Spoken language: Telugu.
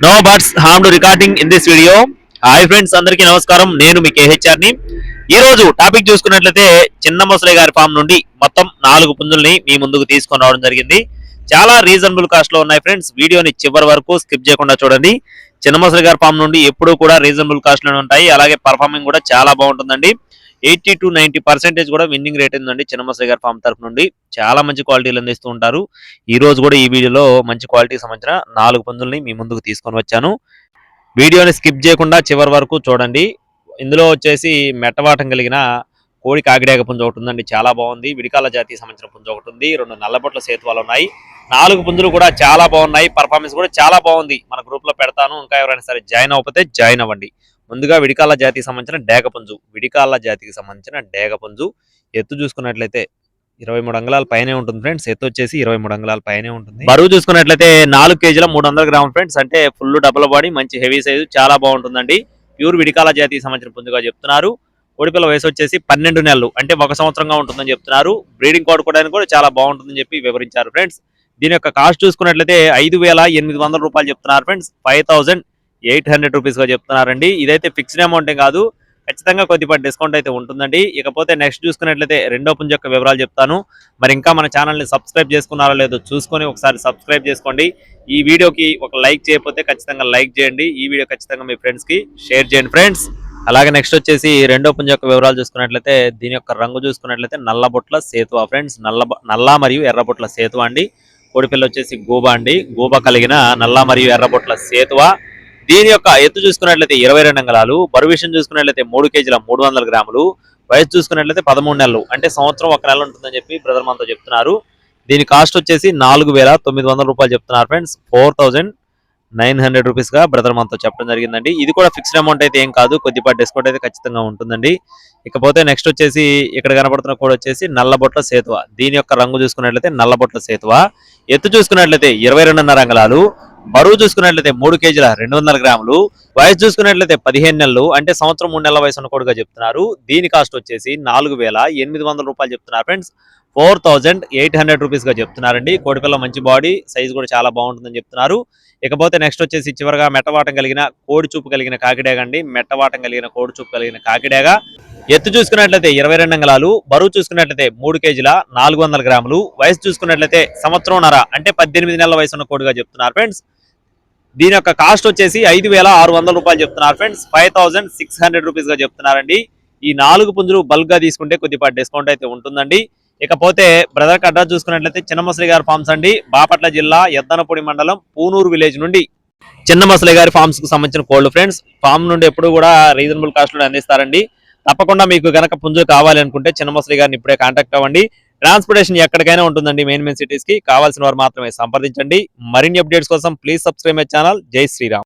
No buts harmed recording in this video. Hi friends, అందరికీ నమస్కారం. నేను మీ కేహెచ్ఆర్ ని. ఈ రోజు టాపిక్ చూసుకున్నట్లయితే చిన్న మొసలి గారి ఫామ్ నుండి మొత్తం 4 పుంజుల్ని మీ ముందుకు తీసుకొని రావడం జరిగింది. చాలా రీజనబుల్ కాస్ట్ లో ఉన్నాయి ఫ్రెండ్స్. వీడియోని చివరి వరకు స్కిప్ చేయకుండా చూడండి. చిన్న మొసలి గారి ఫామ్ నుండి ఎప్పుడూ కూడా రీజనబుల్ కాస్ట్ లోనే ఉంటాయి. అలాగే పర్ఫార్మింగ్ కూడా చాలా బాగుంటుందండి. 80 to 90% కూడా విన్నింగ్ రేట్ ఉందండి చిన్న మొసలి గారి ఫామ్ తరఫు నుండి. చాలా మంచి క్వాలిటీలు అందిస్తూ ఉంటారు. ఈ రోజు కూడా ఈ వీడియోలో మంచి క్వాలిటీకి సంబంధించిన 4 పుంజుల్ని మీ ముందుకు తీసుకొని వచ్చాను. వీడియోని స్కిప్ చేయకుండా చివరి వరకు చూడండి. ఇందులో వచ్చేసి మెట్టవాటం కలిగిన కోడి కాకిడేగ పుంజు ఒకటి ఉందండి, చాలా బాగుంది. విడికాల జాతికి సంబంధించిన పుంజు ఒకటి ఉంది. 2 నల్లబొట్ల సేతువాలు ఉన్నాయి. 4 పుంజులు కూడా చాలా బాగున్నాయి. పర్ఫార్మెన్స్ కూడా చాలా బాగుంది. మన గ్రూప్ లో పెడతాను. ఇంకా ఎవరైనా సరే జాయిన్ అవ్వకపోతే జాయిన్ అవ్వండి. ముందుగా విడికాల జాతికి సంబంధించిన డేగ పుంజు. విడికాల జాతికి సంబంధించిన డేగ పుంజు ఎత్తు చూసుకున్నట్లయితే 23 అంగుళాల పైనే ఉంటుంది ఫ్రెండ్స్. ఎత్తు వచ్చేసి 23 అంగుళాల పైనే ఉంటుంది. బరువు చూసుకున్నట్లయితే 4 కేజీల 300 గ్రాములు ఫ్రెండ్స్. అంటే ఫుల్ డబుల్ బాడీ, మంచి హెవీ సైజు, చాలా బాగుంటుందండి. ప్యూర్ విడికాల జాతికి సంబంధించిన పుంజుగా చెప్తున్నారు. కోడిపిల్ల వయసు వచ్చేసి 12 నెలలు, అంటే 1 సంవత్సరంగా ఉంటుందని చెప్తున్నారు. బ్రీడింగ్ కోడుకోవడానికి కూడా చాలా బాగుంటుందని చెప్పి వివరించారు ఫ్రెండ్స్. దీని యొక్క కాస్ట్ చూసుకున్నట్లయితే 5,800 రూపాయలు చెప్తున్నారు ఫ్రెండ్స్. 5,800 రూపీస్ గా చెప్తున్నారండి. ఇదైతే ఫిక్స్డ్ అమౌంట్ కాదు, ఖచ్చితంగా కొద్దిపాటి డిస్కౌంట్ అయితే ఉంటుందండి. ఇకపోతే నెక్స్ట్ చూసుకున్నట్లయితే రెండో పుంజు యొక్క వివరాలు చెప్తాను. మరి ఇంకా మన ఛానల్ని సబ్స్క్రైబ్ చేసుకున్నారో లేదో చూసుకొని ఒకసారి సబ్స్క్రైబ్ చేసుకోండి. ఈ వీడియోకి ఒక లైక్ చేయకపోతే ఖచ్చితంగా లైక్ చేయండి. ఈ వీడియో ఖచ్చితంగా మీ ఫ్రెండ్స్ కి షేర్ చేయండి ఫ్రెండ్స్. అలాగే నెక్స్ట్ వచ్చేసి రెండో పుంజు యొక్క వివరాలు చూసుకున్నట్లయితే దీని యొక్క రంగు చూసుకున్నట్లయితే నల్లబొట్ల సేతువా ఫ్రెండ్స్. నల్ల మరియు ఎర్రబొట్ల సేతువా అండి. కోడిపిల్ల వచ్చేసి గూబా అండి. గూబా కలిగిన నల్ల మరియు ఎర్రబొట్ల సేతువా. దీని యొక్క ఎత్తు చూసుకున్నట్లయితే 22 అంగుళాలు. బరువు విషయం చూసుకున్నట్లయితే 3 కేజీల 300 గ్రాములు. వయసు చూసుకున్నట్లయితే 13 నెలలు, అంటే సంవత్సరం 1 నెల ఉంటుందని చెప్పి బ్రదర్ మనతో చెప్తున్నారు. దీని కాస్ట్ వచ్చేసి 4,900 రూపాయలు చెప్తున్నారు ఫ్రెండ్స్. 4,900 రూపీస్ గా బ్రదర్ మనతో చెప్పడం జరిగిందండి. ఇది కూడా ఫిక్స్డ్ అమౌంట్ అయితే ఏం కాదు, కొద్దిపాటి డిస్కౌంట్ అయితే ఖచ్చితంగా ఉంటుందండి. ఇకపోతే నెక్స్ట్ వచ్చేసి ఇక్కడ కనబడుతున్న కోడ్ వచ్చేసి నల్లబొట్ల సేతువ. దీని యొక్క రంగు చూసుకున్నట్లయితే నల్లబొట్ల సేతువ. ఎత్తు చూసుకున్నట్లయితే 22.5 అంగుళాలు. బరువు చూసుకున్నట్లయితే 3 కేజీల 200 గ్రాములు. వయసు చూసుకున్నట్లయితే 15 నెలలు, అంటే సంవత్సరం 3 నెలల వయసు ఉన్న కోడిగా చెప్తున్నారు. దీని కాస్ట్ వచ్చేసి 4,800 రూపాయలు చెప్తున్నారు ఫ్రెండ్స్. 4,800 రూపీస్ గా చెప్తున్నారండి. కోడిపిల్ల మంచి బాడీ సైజ్ కూడా చాలా బాగుంటుందని చెప్తున్నారు. ఇకపోతే నెక్స్ట్ వచ్చేసి చివరిగా మెట్టవాటం కలిగిన కోడి చూపు కలిగిన కాకిడేగ అండి. మెట్టవాటం కలిగిన కోడి చూపు కలిగిన కాకిడేగ. ఎత్తు చూసుకున్నట్లయితే 22 అంగుళాలు. బరువు చూసుకున్నట్లయితే 3 కేజీల 400 గ్రాములు. వయసు చూసుకున్నట్లయితే సంవత్సరంన్నర, అంటే 18 నెలల వయసు ఉన్న కోడిగా చెప్తున్నారు ఫ్రెండ్స్. దీని యొక్క కాస్ట్ వచ్చేసి 5,600 రూపాయలు చెప్తున్నారు ఫ్రెండ్స్. 5,600 రూపీస్ గా చెప్తున్నారండి. ఈ 4 పుంజులు బల్క్ గా తీసుకుంటే కొద్దిపాటి డిస్కౌంట్ అయితే ఉంటుందండి. ఇకపోతే బ్రదర్ అడ్రస్ చూసుకున్నట్లయితే చిన్న మొసలి గారి ఫార్మ్స్ అండి. బాపట్ల జిల్లా ఎద్దనపూడి మండలం పూనూరు విలేజ్ నుండి చిన్న మొసలి గారి ఫార్మ్స్ కు సంబంధించిన కోల్డ్ ఫ్రెండ్స్. ఫార్మ్ నుండి ఎప్పుడు కూడా రీజనబుల్ కాస్ట్ లో అందిస్తారండి. తప్పకుండా మీకు గనక పుంజులు కావాలి అనుకుంటే చిన్న మొసలి గారిని ఇప్పుడే కాంటాక్ట్ అవ్వండి. ట్రాన్స్పోర్టేషన్ ఎక్కడికైనా ఉంటుందండి. మెయిన్ సిటీస్ కి కావాల్సిన వారు మాత్రమే సంప్రదించండి. మరిన్ని అప్డేట్స్ కోసం ప్లీజ్ సబ్స్క్రైబ్ మై ఛానల్. జై శ్రీరామ్.